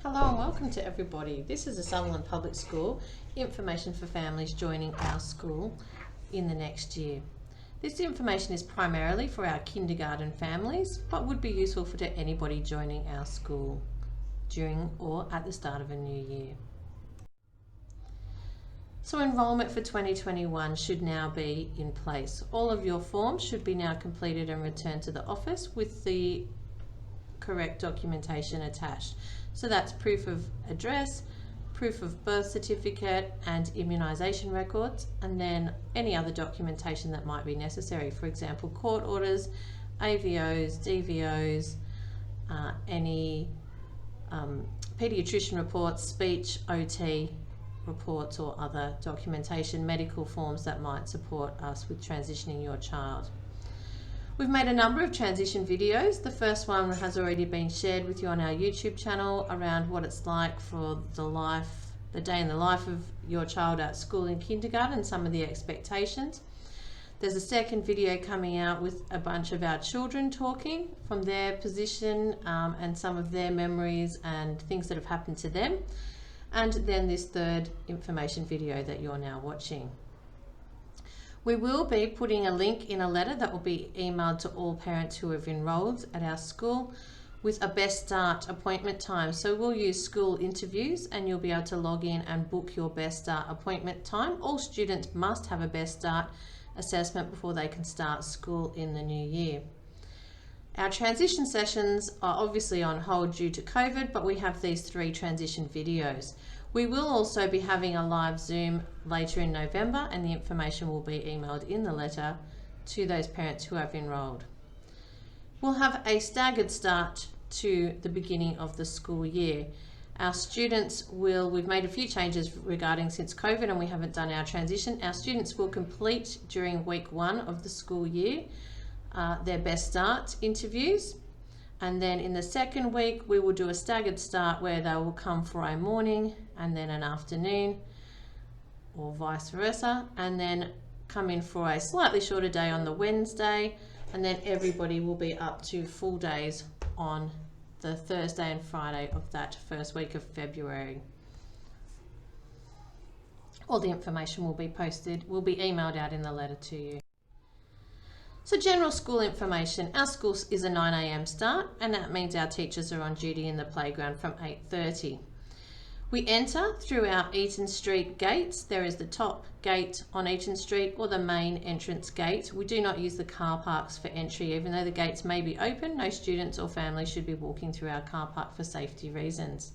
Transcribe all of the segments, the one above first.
Hello and welcome to everybody. This is the Sutherland Public School, information for families joining our school in the next year. This information is primarily for our kindergarten families, but would be useful for anybody joining our school during or at the start of a new year. So enrolment for 2021 should now be in place. All of your forms should be now completed and returned to the office with the correct documentation attached. So that's proof of address, proof of birth certificate and immunisation records, and then any other documentation that might be necessary. For example, court orders, AVOs, DVOs, any paediatrician reports, speech, OT reports or other documentation, medical forms that might support us with transitioning your child. We've made a number of transition videos. The first one has already been shared with you on our YouTube channel around what it's like for the day in the life of your child at school in kindergarten, some of the expectations. There's a second video coming out with a bunch of our children talking from their position and some of their memories and things that have happened to them. And then this third information video that you're now watching. We will be putting a link in a letter that will be emailed to all parents who have enrolled at our school with a best start appointment time. So we'll use school interviews and you'll be able to log in and book your best start appointment time. All students must have a best start assessment before they can start school in the new year. Our transition sessions are obviously on hold due to COVID, but we have these 3 transition videos. We will also be having a live Zoom later in November, and the information will be emailed in the letter to those parents who have enrolled. We'll have a staggered start to the beginning of the school year. Our students we've made a few changes regarding since COVID and we haven't done our transition. Our students will complete during week 1 of the school year their best start interviews. And then in the second week, we will do a staggered start where they will come for a morning and then an afternoon or vice versa, and then come in for a slightly shorter day on the Wednesday, and then everybody will be up to full days on the Thursday and Friday of that first week of February. All the information will be emailed out in the letter to you. So general school information. Our school is a 9 a.m. start, and that means our teachers are on duty in the playground from 8:30. We enter through our Eaton Street gates. There is the top gate on Eaton Street or the main entrance gate. We do not use the car parks for entry. Even though the gates may be open, no students or families should be walking through our car park for safety reasons.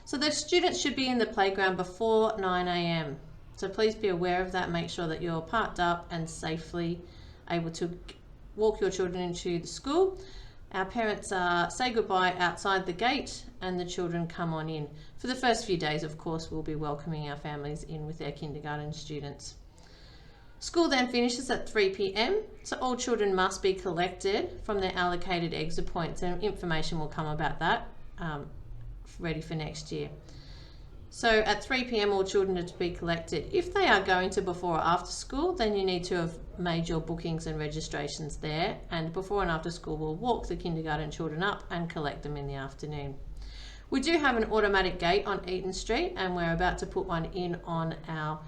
So the students should be in the playground before 9 a.m. So please be aware of that. Make sure that you're parked up and safely able to walk your children into the school. Our parents say goodbye outside the gate and the children come on in. For the first few days, of course, we'll be welcoming our families in with their kindergarten students. School then finishes at 3 p.m. So all children must be collected from their allocated exit points, and information will come about that ready for next year. So at 3 p.m. all children are to be collected. If they are going to before or after school, then you need to have made your bookings and registrations there, and before and after school we'll walk the kindergarten children up and collect them in the afternoon. We do have an automatic gate on Eaton Street, and we're about to put one in on our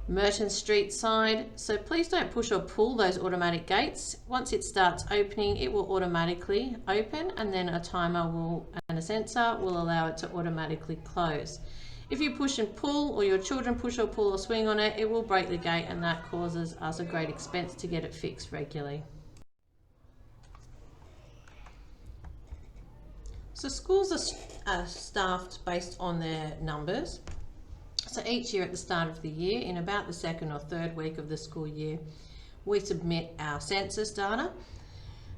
Merton Street side, so please don't push or pull those automatic gates. Once it starts opening, it will automatically open, and then a timer and a sensor will allow it to automatically close. If you push and pull, or your children push or pull or swing on it, it will break the gate, and that causes us a great expense to get it fixed regularly. So schools are staffed based on their numbers. So each year at the start of the year, in about the 2nd or 3rd week of the school year, we submit our census data,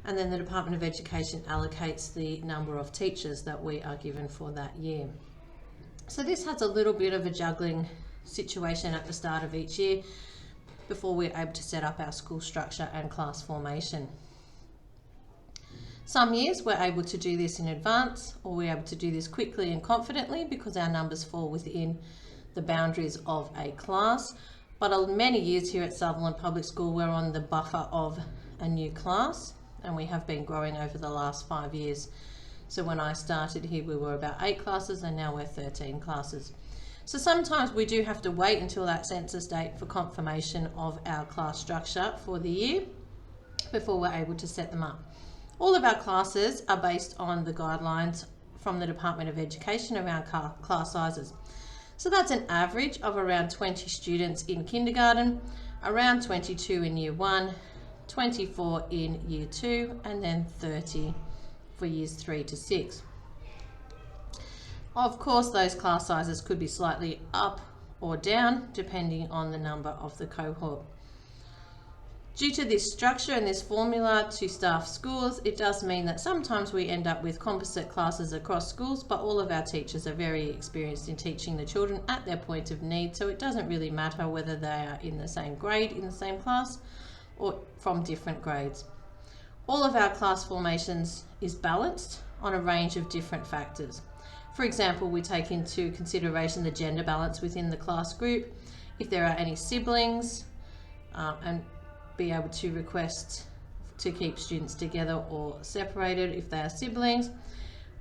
and then the Department of Education allocates the number of teachers that we are given for that year. So this has a little bit of a juggling situation at the start of each year before we're able to set up our school structure and class formation. Some years we're able to do this in advance, or we're able to do this quickly and confidently because our numbers fall within the boundaries of a class, but many years here at Sutherland Public School we're on the buffer of a new class, and we have been growing over the last 5 years. So when I started here, we were about 8 classes, and now we're 13 classes. So sometimes we do have to wait until that census date for confirmation of our class structure for the year before we're able to set them up. All of our classes are based on the guidelines from the Department of Education around class sizes. So that's an average of around 20 students in kindergarten, around 22 in year 1, 24 in year 2, and then 30 for years 3 to 6. Of course, those class sizes could be slightly up or down depending on the number of the cohort. Due to this structure and this formula to staff schools, it does mean that sometimes we end up with composite classes across schools, but all of our teachers are very experienced in teaching the children at their point of need, so it doesn't really matter whether they are in the same grade, in the same class, or from different grades. All of our class formations is balanced on a range of different factors. For example, we take into consideration the gender balance within the class group, if there are any siblings, and be able to request to keep students together or separated if they are siblings.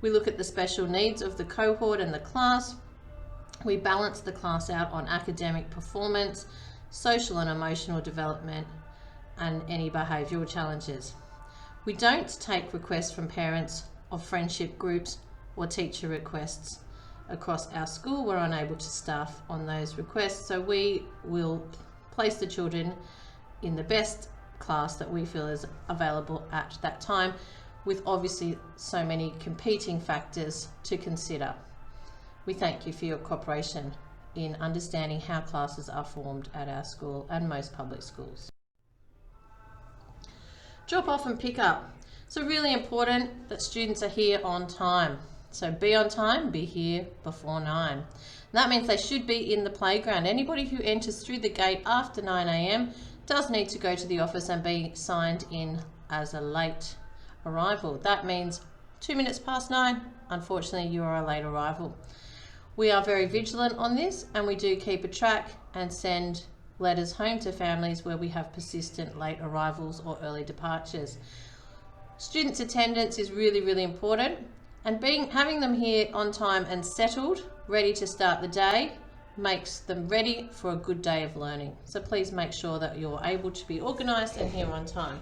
We look at the special needs of the cohort and the class. We balance the class out on academic performance, social and emotional development, and any behavioural challenges. We don't take requests from parents of friendship groups or teacher requests across our school. We're unable to staff on those requests, so we will place the children in the best class that we feel is available at that time, with obviously so many competing factors to consider. We thank you for your cooperation in understanding how classes are formed at our school and most public schools. Drop off and pick up. So really important that students are here on time. So be on time, be here before 9. And that means they should be in the playground. Anybody who enters through the gate after 9 a.m. does need to go to the office and be signed in as a late arrival. That means 2 minutes past 9, unfortunately you are a late arrival. We are very vigilant on this, and we do keep a track and send letters home to families where we have persistent late arrivals or early departures. Students' attendance is really, really important, and having them here on time and settled, ready to start the day, makes them ready for a good day of learning. So please make sure that you're able to be organised and here on time.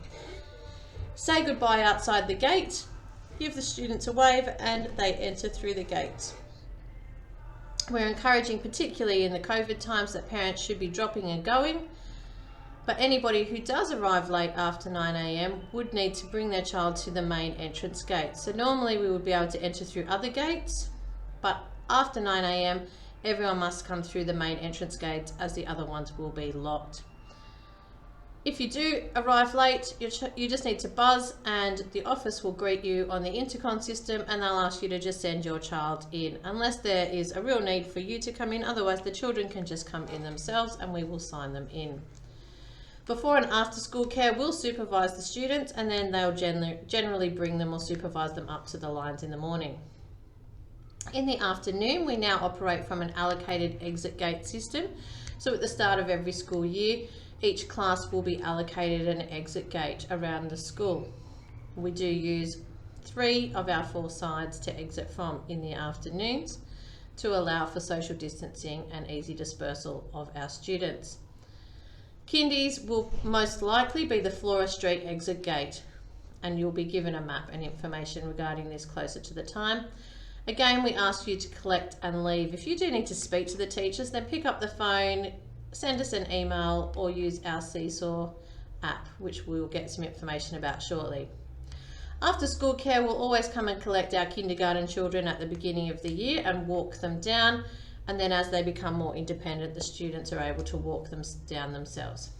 Say goodbye outside the gate, give the students a wave, and they enter through the gates. We're encouraging, particularly in the COVID times, that parents should be dropping and going, but anybody who does arrive late after 9 a.m. would need to bring their child to the main entrance gate. So normally we would be able to enter through other gates, but after 9 a.m. everyone must come through the main entrance gate, as the other ones will be locked. If you do arrive late, you just need to buzz and the office will greet you on the intercom system, and they'll ask you to just send your child in, unless there is a real need for you to come in. Otherwise the children can just come in themselves and we will sign them in. Before and after school care will supervise the students, and then they'll generally bring them or supervise them up to the lines in the morning. In the afternoon, we now operate from an allocated exit gate system. So at the start of every school year, each class will be allocated an exit gate around the school. We do use 3 of our 4 sides to exit from in the afternoons to allow for social distancing and easy dispersal of our students. Kindies will most likely be the Flora Street exit gate, and you'll be given a map and information regarding this closer to the time. Again, we ask you to collect and leave. If you do need to speak to the teachers, then pick up the phone, send us an email, or use our Seesaw app, which we'll get some information about shortly. After school care will always come and collect our kindergarten children at the beginning of the year and walk them down, and then as they become more independent, the students are able to walk them down themselves.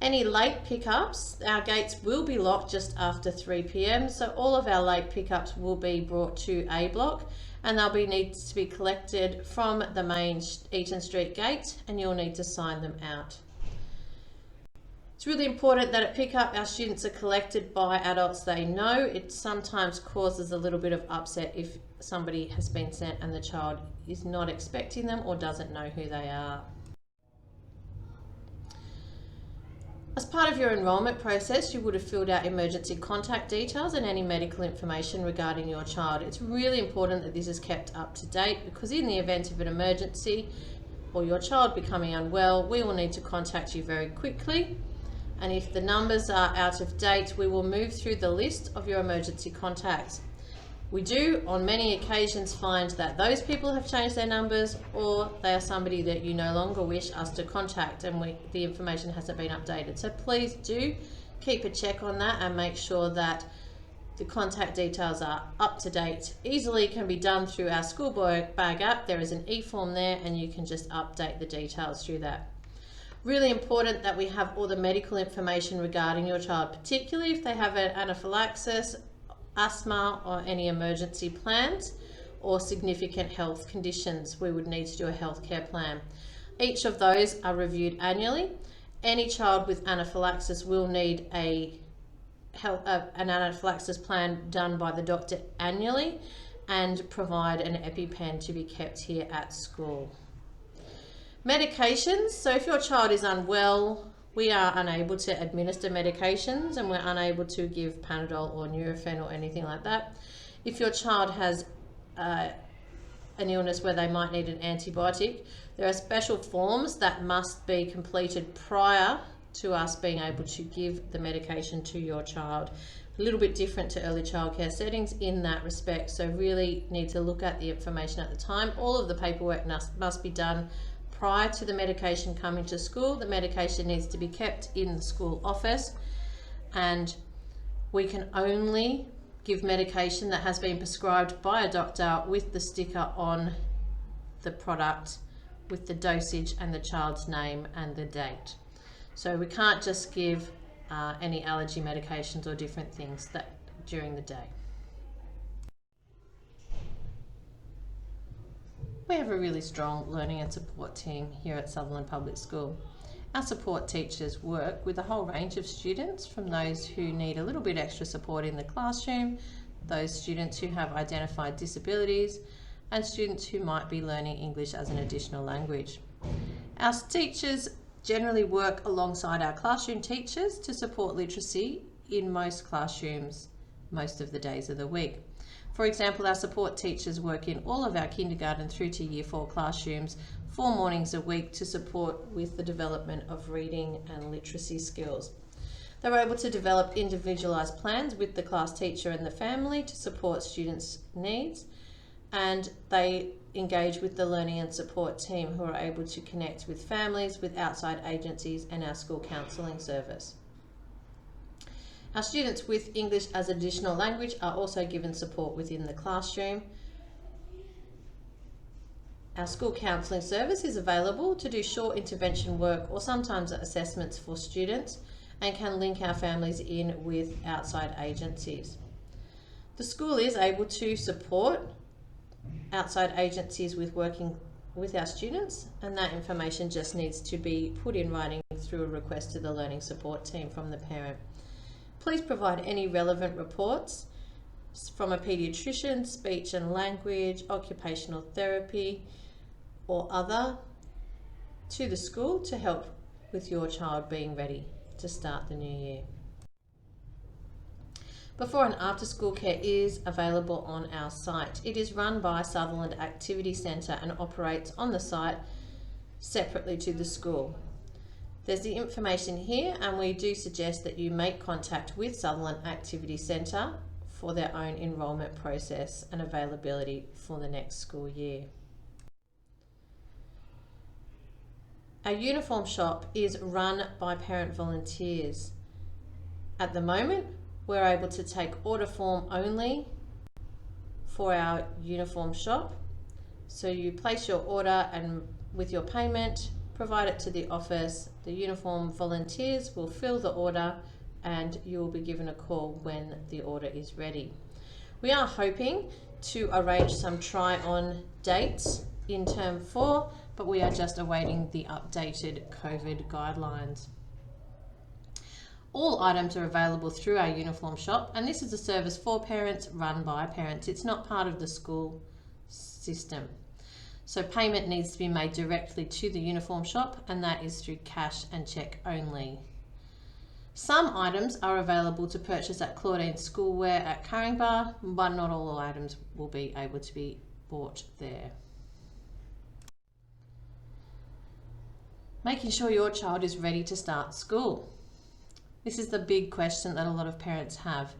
Any late pickups, our gates will be locked just after 3 p.m. so all of our late pickups will be brought to A block, and they'll need to be collected from the main Eaton Street gate, and you'll need to sign them out. It's really important that at pickup our students are collected by adults they know. It sometimes causes a little bit of upset if somebody has been sent and the child is not expecting them or doesn't know who they are. As part of your enrolment process, you would have filled out emergency contact details and any medical information regarding your child. It's really important that this is kept up to date, because in the event of an emergency or your child becoming unwell, we will need to contact you very quickly. And if the numbers are out of date, we will move through the list of your emergency contacts. We do on many occasions find that those people have changed their numbers, or they are somebody that you no longer wish us to contact and the information hasn't been updated. So please do keep a check on that and make sure that the contact details are up to date. Easily can be done through our school bag app. There is an e-form there and you can just update the details through that. Really important that we have all the medical information regarding your child, particularly if they have an anaphylaxis, asthma, or any emergency plans or significant health conditions. We would need to do a healthcare plan. Each of those are reviewed annually. Any child with anaphylaxis will need an anaphylaxis plan done by the doctor annually, and provide an EpiPen to be kept here at school. Medications. So if your child is unwell, we are unable to administer medications and we're unable to give Panadol or Nurofen or anything like that. If your child has an illness where they might need an antibiotic, there are special forms that must be completed prior to us being able to give the medication to your child. A little bit different to early childcare settings in that respect, so really need to look at the information at the time. All of the paperwork must be done prior to the medication coming to school. The medication needs to be kept in the school office, and we can only give medication that has been prescribed by a doctor with the sticker on the product with the dosage and the child's name and the date. So we can't just give any allergy medications or different things during the day. We have a really strong learning and support team here at Sutherland Public School. Our support teachers work with a whole range of students, from those who need a little bit extra support in the classroom, those students who have identified disabilities, and students who might be learning English as an additional language. Our teachers generally work alongside our classroom teachers to support literacy in most classrooms most of the days of the week. For example, our support teachers work in all of our kindergarten through to year 4 classrooms 4 mornings a week to support with the development of reading and literacy skills. They're able to develop individualised plans with the class teacher and the family to support students' needs, and they engage with the learning and support team, who are able to connect with families, with outside agencies and our school counselling service. Our students with English as additional language are also given support within the classroom. Our school counselling service is available to do short intervention work or sometimes assessments for students, and can link our families in with outside agencies. The school is able to support outside agencies with working with our students, and that information just needs to be put in writing through a request to the learning support team from the parent. Please provide any relevant reports from a paediatrician, speech and language, occupational therapy or other to the school to help with your child being ready to start the new year. Before and after school care is available on our site. It is run by Sutherland Activity Centre and operates on the site separately to the school. There's the information here, and we do suggest that you make contact with Sutherland Activity Centre for their own enrolment process and availability for the next school year. Our uniform shop is run by parent volunteers. At the moment, we're able to take order form only for our uniform shop. So you place your order, and with your payment, provide it to the office. The uniform volunteers will fill the order and you will be given a call when the order is ready. We are hoping to arrange some try-on dates in term 4, but we are just awaiting the updated COVID guidelines. All items are available through our uniform shop, and this is a service for parents, run by parents. It's not part of the school system. So payment needs to be made directly to the uniform shop, and that is through cash and cheque only. Some items are available to purchase at Claudine's Schoolwear at Caringbah, but not all items will be able to be bought there. Making sure your child is ready to start school. This is the big question that a lot of parents have.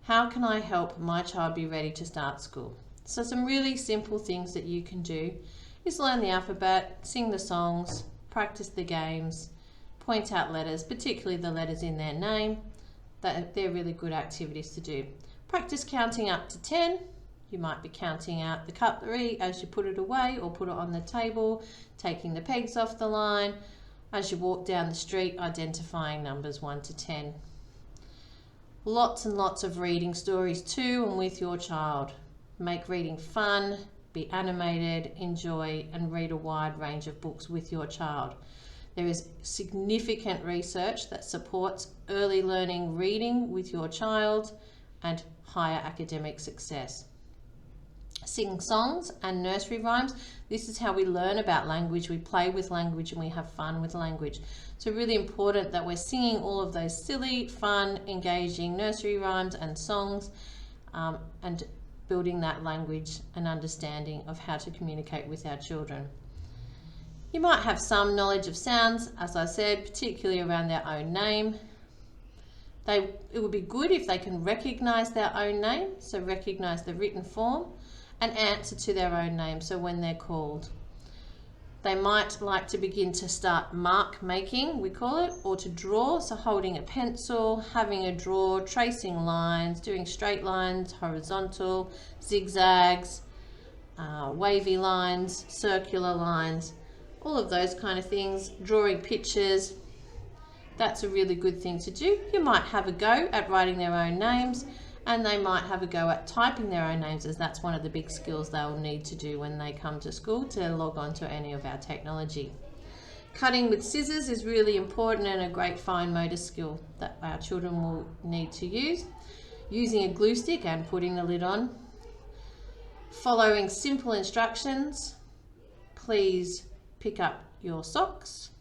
How can I help my child be ready to start school? So some really simple things that you can do is learn the alphabet, sing the songs, practice the games, point out letters, particularly the letters in their name. They're really good activities to do. Practice counting up to 10. You might be counting out the cutlery as you put it away or put it on the table, taking the pegs off the line. As you walk down the street, identifying numbers 1 to 10. Lots and lots of reading stories to and with your child. Make reading fun, be animated, enjoy, and read a wide range of books with your child. There is significant research that supports early learning reading with your child and higher academic success. Sing songs and nursery rhymes. This is how we learn about language. We play with language and we have fun with language. So really important that we're singing all of those silly, fun, engaging nursery rhymes and songs and building that language and understanding of how to communicate with our children. You might have some knowledge of sounds, as I said, particularly around their own name. It would be good if they can recognise their own name, so recognise the written form, and answer to their own name, so when they're called. They might like to begin to start mark making, we call it, or to draw, so holding a pencil, having a draw, tracing lines, doing straight lines, horizontal, zigzags, wavy lines, circular lines, all of those kind of things, drawing pictures. That's a really good thing to do. You might have a go at writing their own names, and they might have a go at typing their own names, as that's one of the big skills they'll need to do when they come to school to log on to any of our technology. Cutting with scissors is really important and a great fine motor skill that our children will need to use. Using a glue stick and putting the lid on. Following simple instructions. Please pick up your socks.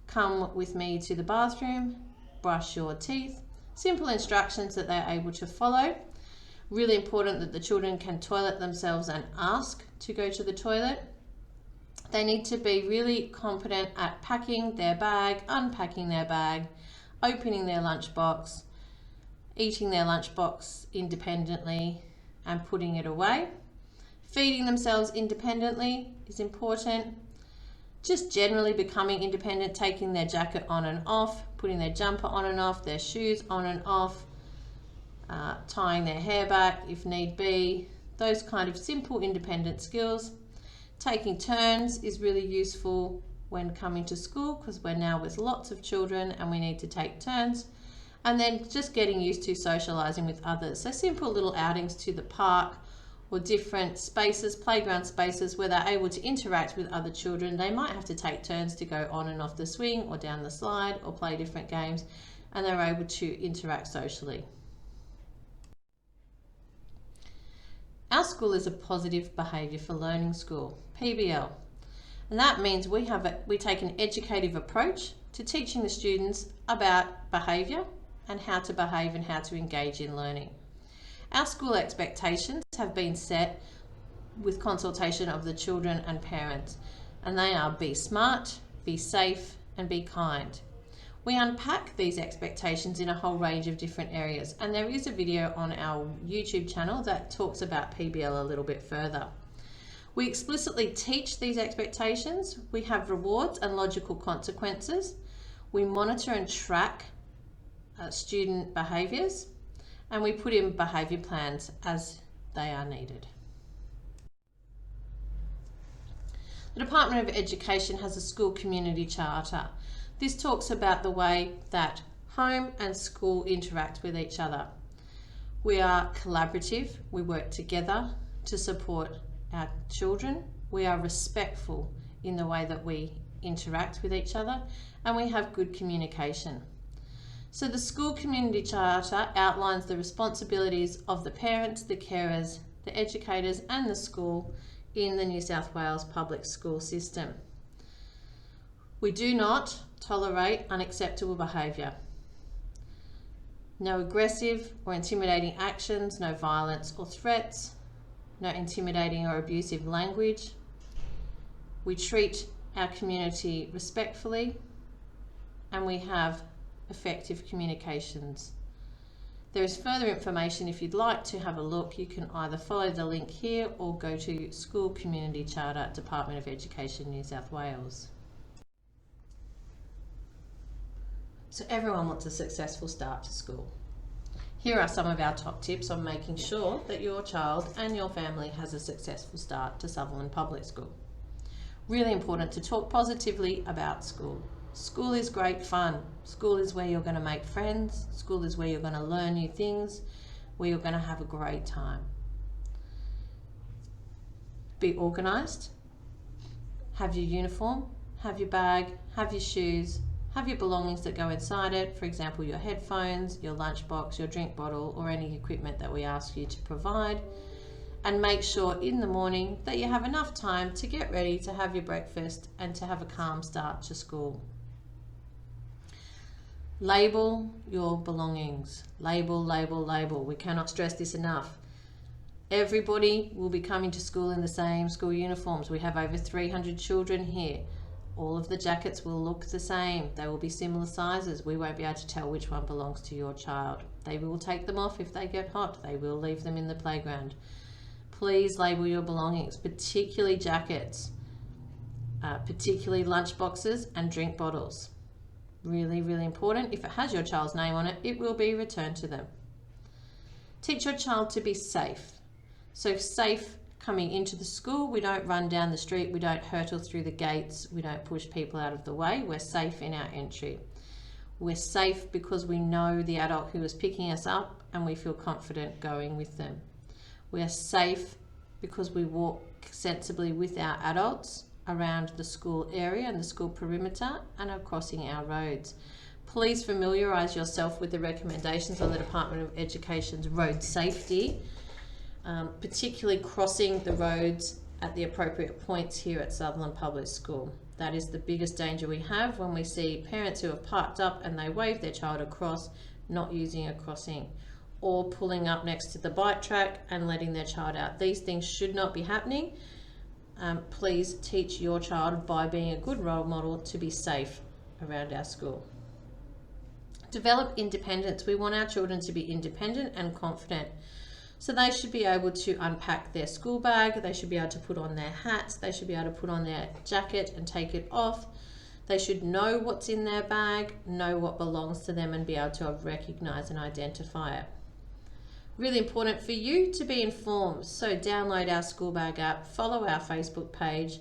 Come with me to the bathroom. Brush your teeth. Simple instructions that they're able to follow. Really important that the children can toilet themselves and ask to go to the toilet. They need to be really competent at packing their bag, unpacking their bag, opening their lunchbox, eating their lunchbox independently and putting it away. Feeding themselves independently is important. Just generally becoming independent, taking their jacket on and off, putting their jumper on and off, their shoes on and off, tying their hair back if need be. Those kind of simple independent skills. Taking turns is really useful when coming to school because we're now with lots of children and we need to take turns. And then just getting used to socialising with others. So simple little outings to the park or different spaces, playground spaces where they're able to interact with other children. They might have to take turns to go on and off the swing or down the slide or play different games, and they're able to interact socially. Our school is a positive behaviour for learning school, PBL, and that means we take an educative approach to teaching the students about behaviour and how to behave and how to engage in learning. Our school expectations have been set with consultation of the children and parents, and they are be smart, be safe, and be kind. We unpack these expectations in a whole range of different areas, and there is a video on our YouTube channel that talks about PBL a little bit further. We explicitly teach these expectations. We have rewards and logical consequences. We monitor and track student behaviours, and we put in behaviour plans as they are needed. The Department of Education has a school community charter. This talks about the way that home and school interact with each other. We are collaborative, we work together to support our children. We are respectful in the way that we interact with each other, and we have good communication. So the School Community Charter outlines the responsibilities of the parents, the carers, the educators and the school in the New South Wales public school system. We do not tolerate unacceptable behaviour. No aggressive or intimidating actions, no violence or threats, no intimidating or abusive language. We treat our community respectfully, and we have effective communications. There is further information if you'd like to have a look. You can either follow the link here or go to School Community Charter, Department of Education, New South Wales. So everyone wants a successful start to school. Here are some of our top tips on making sure that your child and your family has a successful start to Sutherland Public School. Really important to talk positively about school. School is great fun. School is where you're going to make friends. School is where you're going to learn new things, where you're going to have a great time. Be organised. Have your uniform, have your bag, have your shoes, have your belongings that go inside it, for example, your headphones, your lunchbox, your drink bottle, or any equipment that we ask you to provide. And make sure in the morning that you have enough time to get ready to have your breakfast and to have a calm start to school. Label your belongings. Label, label, label. We cannot stress this enough. Everybody will be coming to school in the same school uniforms. We have over 300 children here. All of the jackets will look the same. They will be similar sizes. We won't be able to tell which one belongs to your child. They will take them off if they get hot. They will leave them in the playground. Please label your belongings, particularly jackets, particularly lunch boxes and drink bottles. Really, really important. If it has your child's name on it, it will be returned to them. Teach your child to be safe. So safe coming into the school. We don't run down the street. We don't hurtle through the gates. We don't push people out of the way. We're safe in our entry. We're safe because we know the adult who is picking us up and we feel confident going with them. We are safe because we walk sensibly with our adults around the school area and the school perimeter and are crossing our roads. Please familiarise yourself with the recommendations of the Department of Education's road safety, particularly crossing the roads at the appropriate points here at Sutherland Public School. That is the biggest danger we have when we see parents who have parked up and they wave their child across, not using a crossing, or pulling up next to the bike track and letting their child out. These things should not be happening. Please teach your child by being a good role model to be safe around our school. Develop independence. We want our children to be independent and confident. So they should be able to unpack their school bag, they should be able to put on their hats, they should be able to put on their jacket and take it off. They should know what's in their bag, know what belongs to them and be able to recognise and identify it. Really important for you to be informed. So download our school bag app, follow our Facebook page,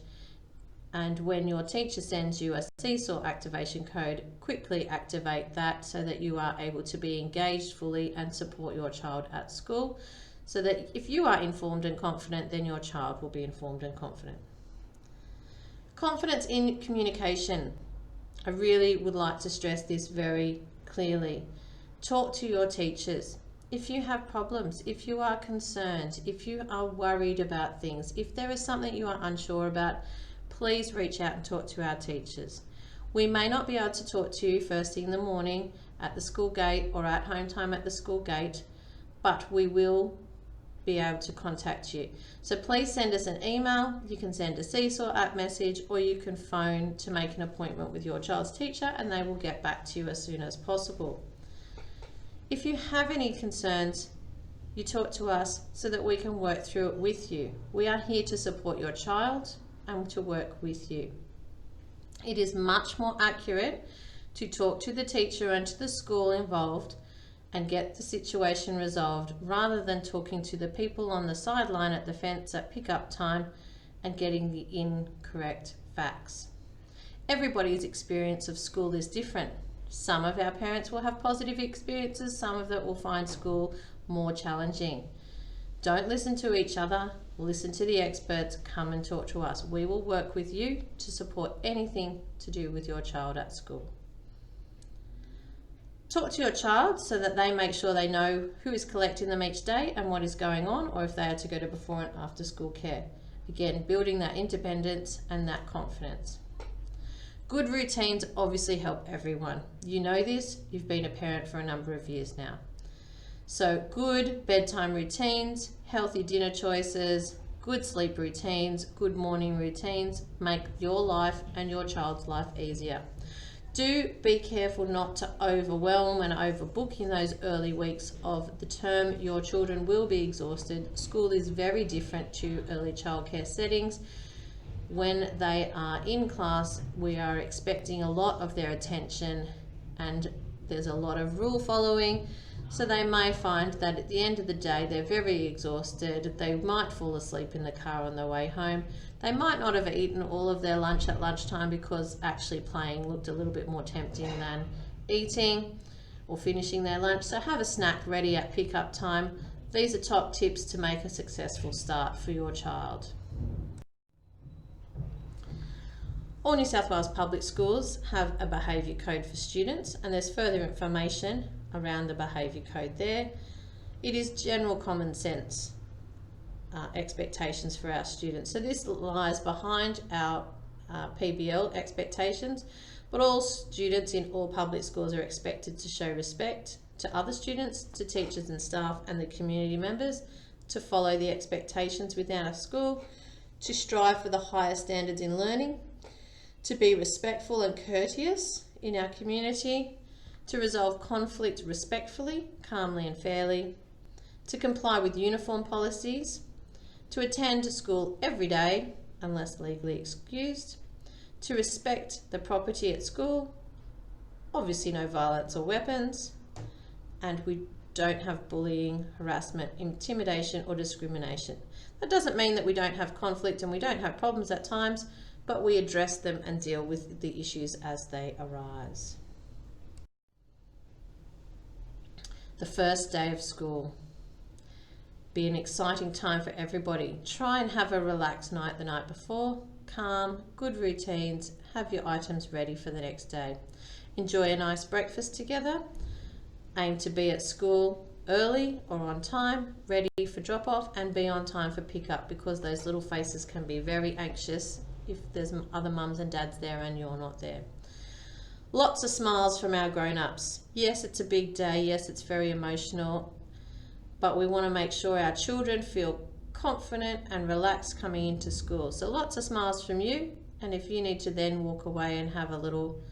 and when your teacher sends you a Seesaw activation code, quickly activate that so that you are able to be engaged fully and support your child at school, so that if you are informed and confident, then your child will be informed and confident. Confidence in communication. I really would like to stress this very clearly. Talk to your teachers. If you have problems, if you are concerned, if you are worried about things, if there is something you are unsure about, please reach out and talk to our teachers. We may not be able to talk to you first thing in the morning at the school gate or at home time at the school gate, but we will be able to contact you. So please send us an email, you can send a Seesaw app message, or you can phone to make an appointment with your child's teacher and they will get back to you as soon as possible. If you have any concerns, you talk to us so that we can work through it with you. We are here to support your child and to work with you. It is much more accurate to talk to the teacher and to the school involved and get the situation resolved rather than talking to the people on the sideline at the fence at pick-up time and getting the incorrect facts. Everybody's experience of school is different. Some of our parents will have positive experiences, some of them will find school more challenging. Don't listen to each other, listen to the experts, come and talk to us. We will work with you to support anything to do with your child at school. Talk to your child so that they make sure they know who is collecting them each day and what is going on, or if they are to go to before and after school care. Again, building that independence and that confidence. Good routines obviously help everyone. You know this, you've been a parent for a number of years now. So good bedtime routines, healthy dinner choices, good sleep routines, good morning routines make your life and your child's life easier. Do be careful not to overwhelm and overbook in those early weeks of the term. Your children will be exhausted. School is very different to early childcare settings. When they are in class, we are expecting a lot of their attention and there's a lot of rule following. So they may find that at the end of the day, they're very exhausted. They might fall asleep in the car on the way home. They might not have eaten all of their lunch at lunchtime because actually playing looked a little bit more tempting than eating or finishing their lunch. So have a snack ready at pickup time. These are top tips to make a successful start for your child. All New South Wales public schools have a behaviour code for students, and there's further information around the behaviour code there. It is general common sense expectations for our students. So this lies behind our PBL expectations, but all students in all public schools are expected to show respect to other students, to teachers and staff and the community members, to follow the expectations within our school, to strive for the highest standards in learning, to be respectful and courteous in our community, to resolve conflict respectfully, calmly and fairly, to comply with uniform policies, to attend school every day unless legally excused, to respect the property at school, obviously no violence or weapons, and we don't have bullying, harassment, intimidation or discrimination. That doesn't mean that we don't have conflict and we don't have problems at times, but we address them and deal with the issues as they arise. The first day of school. Be an exciting time for everybody. Try and have a relaxed night the night before. Calm, good routines, have your items ready for the next day. Enjoy a nice breakfast together. Aim to be at school early or on time, ready for drop off, and be on time for pickup, because those little faces can be very anxious if there's other mums and dads there and you're not there. Lots of smiles from our grown-ups. Yes, it's a big day. Yes, it's very emotional, but we want to make sure our children feel confident and relaxed coming into school. So lots of smiles from you, and if you need to then walk away and have a little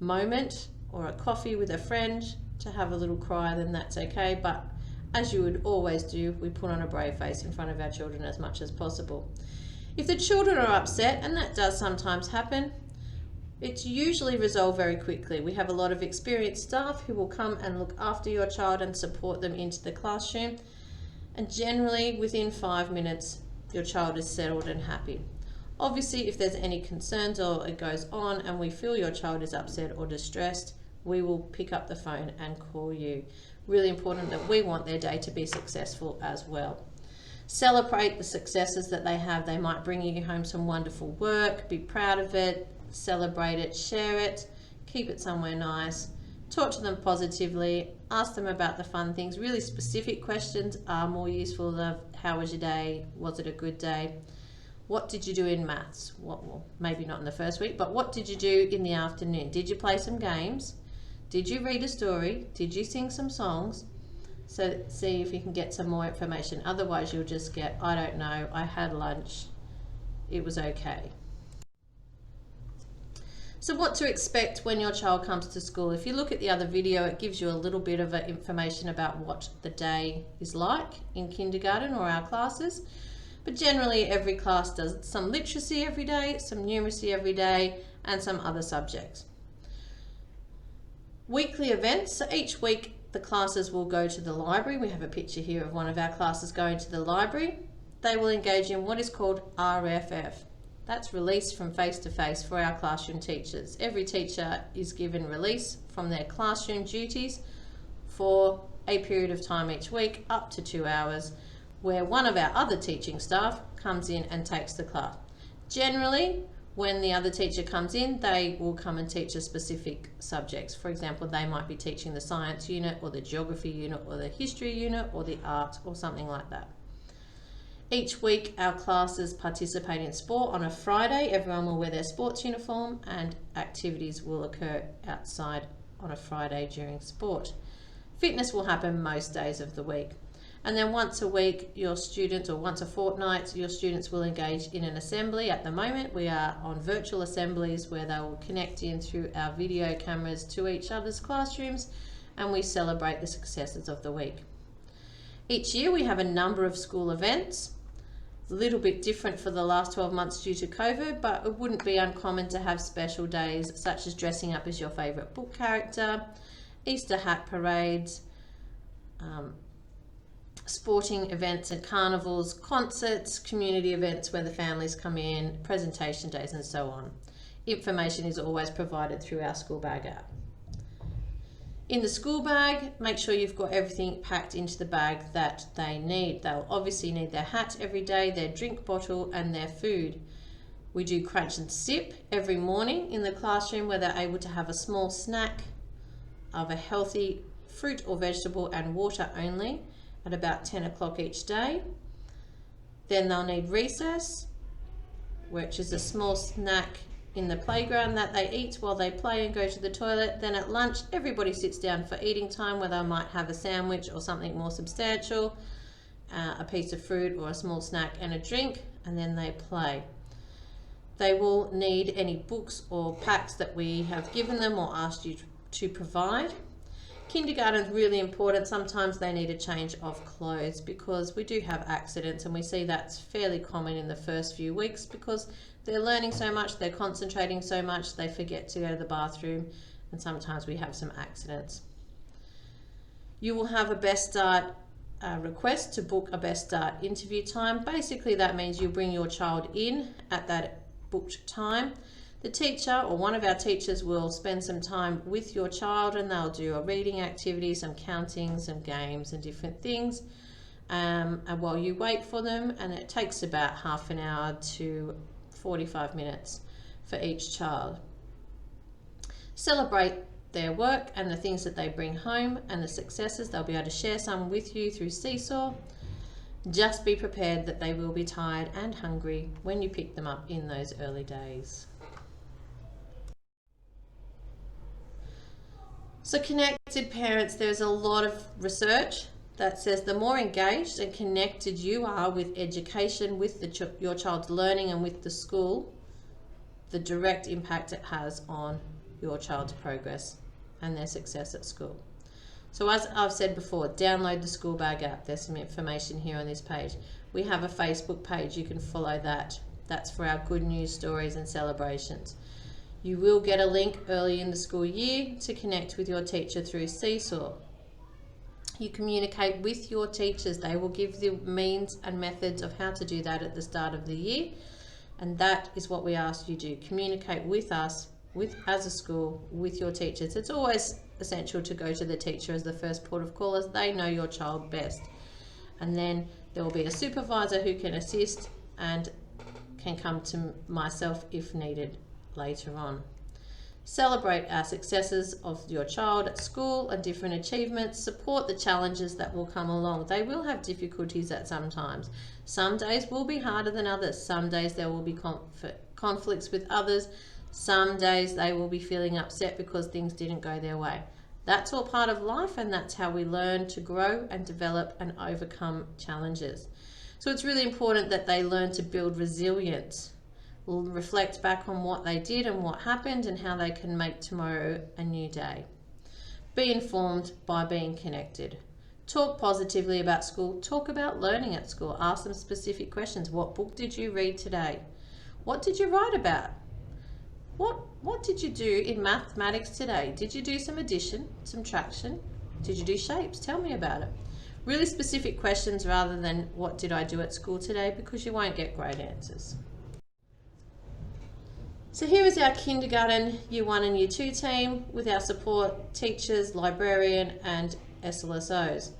moment or a coffee with a friend to have a little cry, then that's okay. But as you would always do, we put on a brave face in front of our children as much as possible. If the children are upset, and that does sometimes happen, it's usually resolved very quickly. We have a lot of experienced staff who will come and look after your child and support them into the classroom. And generally within 5 minutes, your child is settled and happy. Obviously, if there's any concerns or it goes on and we feel your child is upset or distressed, we will pick up the phone and call you. Really important that we want their day to be successful as well. Celebrate the successes that they have. They might bring you home some wonderful work. Be proud of it. Celebrate it, share it, keep it somewhere nice, talk to them positively, ask them about the fun things. Really specific questions are more useful than how was your day, was it a good day, what did you do in maths, well, maybe not in the first week, but what did you do in the afternoon? Did you play some games? Did you read a story? Did you sing some songs? So see if you can get some more information. Otherwise you'll just get, I don't know, I had lunch, it was okay. So what to expect when your child comes to school. If you look at the other video, it gives you a little bit of information about what the day is like in kindergarten or our classes. But generally every class does some literacy every day, some numeracy every day, and some other subjects. Weekly events. So each week the classes will go to the library. We have a picture here of one of our classes going to the library. They will engage in what is called RFF. That's release from face-to-face for our classroom teachers. Every teacher is given release from their classroom duties for a period of time each week, up to 2 hours, where one of our other teaching staff comes in and takes the class. Generally, when the other teacher comes in, they will come and teach a specific subjects. For example, they might be teaching the science unit or the geography unit or the history unit or the art or something like that. Each week our classes participate in sport on a Friday. Everyone will wear their sports uniform and activities will occur outside on a Friday during sport. Fitness will happen most days of the week. And then once a week, your students, or once a fortnight, your students will engage in an assembly. At the moment, we are on virtual assemblies where they will connect in through our video cameras to each other's classrooms, and we celebrate the successes of the week. Each year we have a number of school events, a little bit different for the last 12 months due to COVID, but it wouldn't be uncommon to have special days such as dressing up as your favourite book character, Easter hat parades, sporting events and carnivals, concerts, community events where the families come in, presentation days and so on. Information is always provided through our school bag app. In the school bag, make sure you've got everything packed into the bag that they need. They'll obviously need their hat every day, their drink bottle and their food. We do crunch and sip every morning in the classroom where they're able to have a small snack of a healthy fruit or vegetable and water only at about 10 o'clock each day. Then they'll need recess, which is a small snack in the playground that they eat while they play and go to the toilet. Then at lunch, everybody sits down for eating time where they might have a sandwich or something more substantial, a piece of fruit or a small snack and a drink, and then they play. They will need any books or packs that we have given them or asked you to provide. Kindergarten is really important. Sometimes they need a change of clothes because we do have accidents, and we see that's fairly common in the first few weeks because they're learning so much, they're concentrating so much, they forget to go to the bathroom, and sometimes we have some accidents. You will have a Best Start request to book a Best Start interview time. Basically that means you bring your child in at that booked time. The teacher or one of our teachers will spend some time with your child, and they'll do a reading activity, some counting, some games and different things, and while you wait for them, and it takes about half an hour to 45 minutes for each child. Celebrate their work and the things that they bring home and the successes. They'll be able to share some with you through Seesaw. Just be prepared that they will be tired and hungry when you pick them up in those early days. So connected parents, there's a lot of research that says the more engaged and connected you are with education, with your child's learning and with the school, the direct impact it has on your child's progress and their success at school. So as I've said before, download the school bag app. There's some information here on this page. We have a Facebook page, you can follow that. That's for our good news stories and celebrations. You will get a link early in the school year to connect with your teacher through Seesaw. You communicate with your teachers. They will give the means and methods of how to do that at the start of the year. And that is what we ask you to do. Communicate with us, as a school, with your teachers. It's always essential to go to the teacher as the first port of call, as they know your child best. And then there will be a supervisor who can assist and can come to myself if needed later on. Celebrate our successes of your child at school and different achievements. Support the challenges that will come along. They will have difficulties at some times. Some days will be harder than others. Some days there will be conflicts with others. Some days they will be feeling upset because things didn't go their way. That's all part of life, and that's how we learn to grow and develop and overcome challenges. So it's really important that they learn to build resilience. We'll reflect back on what they did and what happened and how they can make tomorrow a new day. Be informed by being connected. Talk positively about school. Talk about learning at school. Ask them specific questions. What book did you read today? What did you write about? What did you do in mathematics today? Did you do some addition, subtraction? Did you do shapes? Tell me about it. Really specific questions rather than what did I do at school today, because you won't get great answers. So here is our kindergarten Year 1 and Year 2 team with our support teachers, librarian and SLSOs.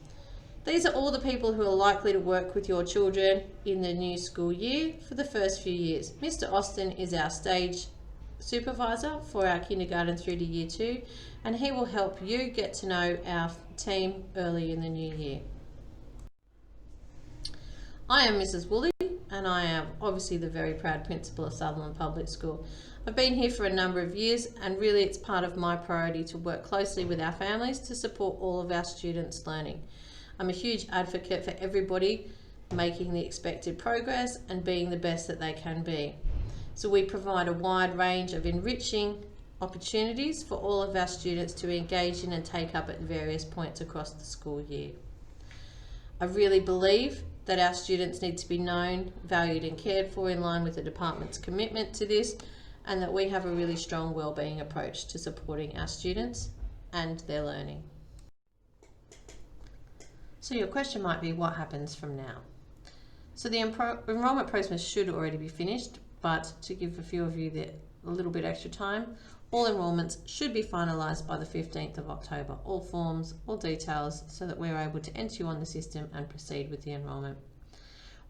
These are all the people who are likely to work with your children in the new school year for the first few years. Mr. Austin is our stage supervisor for our kindergarten through to Year 2, and he will help you get to know our team early in the new year. I am Mrs. Woolley, and I am obviously the very proud principal of Sutherland Public School. I've been here for a number of years, and really it's part of my priority to work closely with our families to support all of our students' learning. I'm a huge advocate for everybody making the expected progress and being the best that they can be. So we provide a wide range of enriching opportunities for all of our students to engage in and take up at various points across the school year. I really believe that our students need to be known, valued and cared for in line with the department's commitment to this, and that we have a really strong wellbeing approach to supporting our students and their learning. So your question might be, what happens from now? So the enrolment process should already be finished, but to give a few of you a little bit extra time, all enrolments should be finalised by the 15th of October, all forms, all details, so that we're able to enter you on the system and proceed with the enrolment.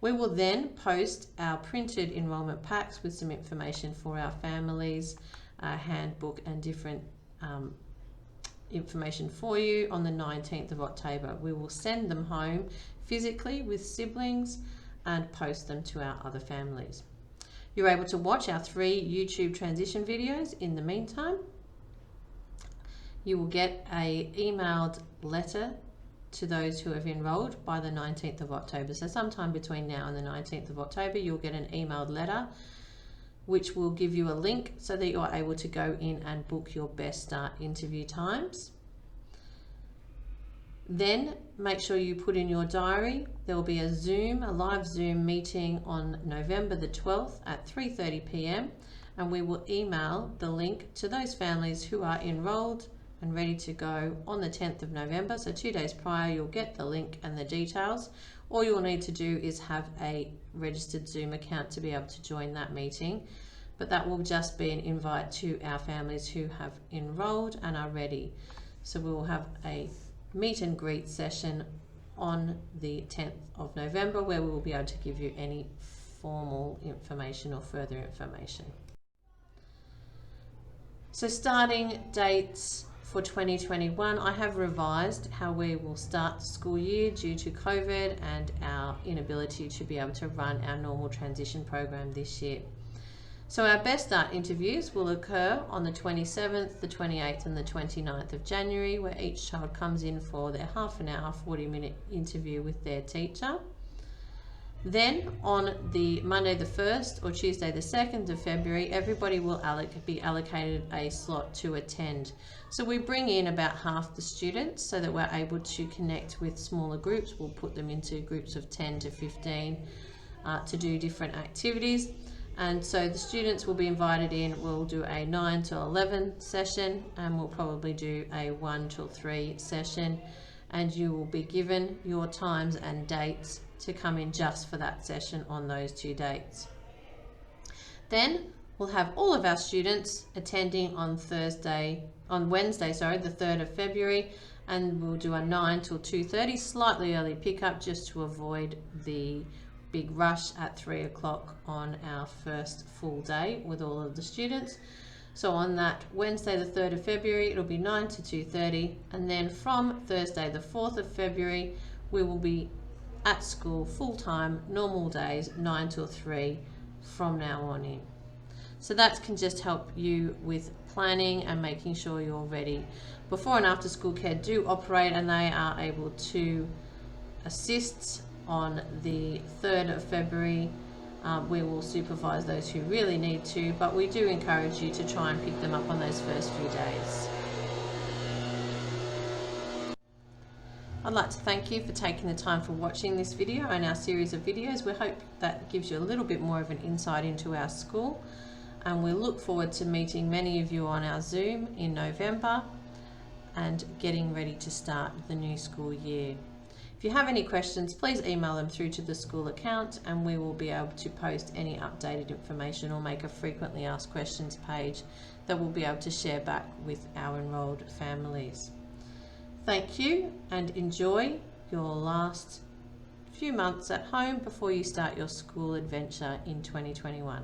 We will then post our printed enrolment packs with some information for our families, a handbook and different information for you on the 19th of October. We will send them home physically with siblings and post them to our other families. You're able to watch our 3 YouTube transition videos in the meantime. You will get an emailed letter to those who have enrolled by the 19th of October. So sometime between now and the 19th of October, you'll get an emailed letter which will give you a link so that you're able to go in and book your best start interview times. Then make sure you put in your diary. There will be a live Zoom meeting on November the 12th at 3:30 p.m. and we will email the link to those families who are enrolled and ready to go on the 10th of November. So 2 days prior, you'll get the link and the details. All you'll need to do is have a registered Zoom account to be able to join that meeting, but that will just be an invite to our families who have enrolled and are ready. So we will have a meet and greet session on the 10th of November where we will be able to give you any formal information or further information. So starting dates for 2021, I have revised how we will start the school year due to COVID and our inability to be able to run our normal transition program this year. So our best start interviews will occur on the 27th, the 28th and the 29th of January, where each child comes in for their half an hour, 40-minute interview with their teacher. Then on the Monday the 1st or Tuesday the 2nd of February, everybody will be allocated a slot to attend. So we bring in about half the students so that we're able to connect with smaller groups. We'll put them into groups of 10 to 15 to do different activities. And so the students will be invited in. We'll do a 9 till 11 session and we'll probably do a 1 till 3 session, and you will be given your times and dates to come in just for that session on those 2 dates. Then we'll have all of our students attending on Wednesday, the 3rd of February, and we'll do a 9 till 2:30, slightly early pickup just to avoid the big rush at 3 o'clock on our first full day with all of the students. So on that Wednesday the 3rd of February, it'll be 9 to 2:30, and then from Thursday the 4th of February, we will be at school full-time, normal days, 9 till 3 from now on in. So that can just help you with planning and making sure you're ready. Before and after school care do operate, and they are able to assist on the 3rd of February. We will supervise those who really need to, but we do encourage you to try and pick them up on those first few days. I'd like to thank you for taking the time for watching this video and our series of videos. We hope that gives you a little bit more of an insight into our school, and we look forward to meeting many of you on our Zoom in November and getting ready to start the new school year. If you have any questions, please email them through to the school account and we will be able to post any updated information or make a frequently asked questions page that we'll be able to share back with our enrolled families. Thank you and enjoy your last few months at home before you start your school adventure in 2021.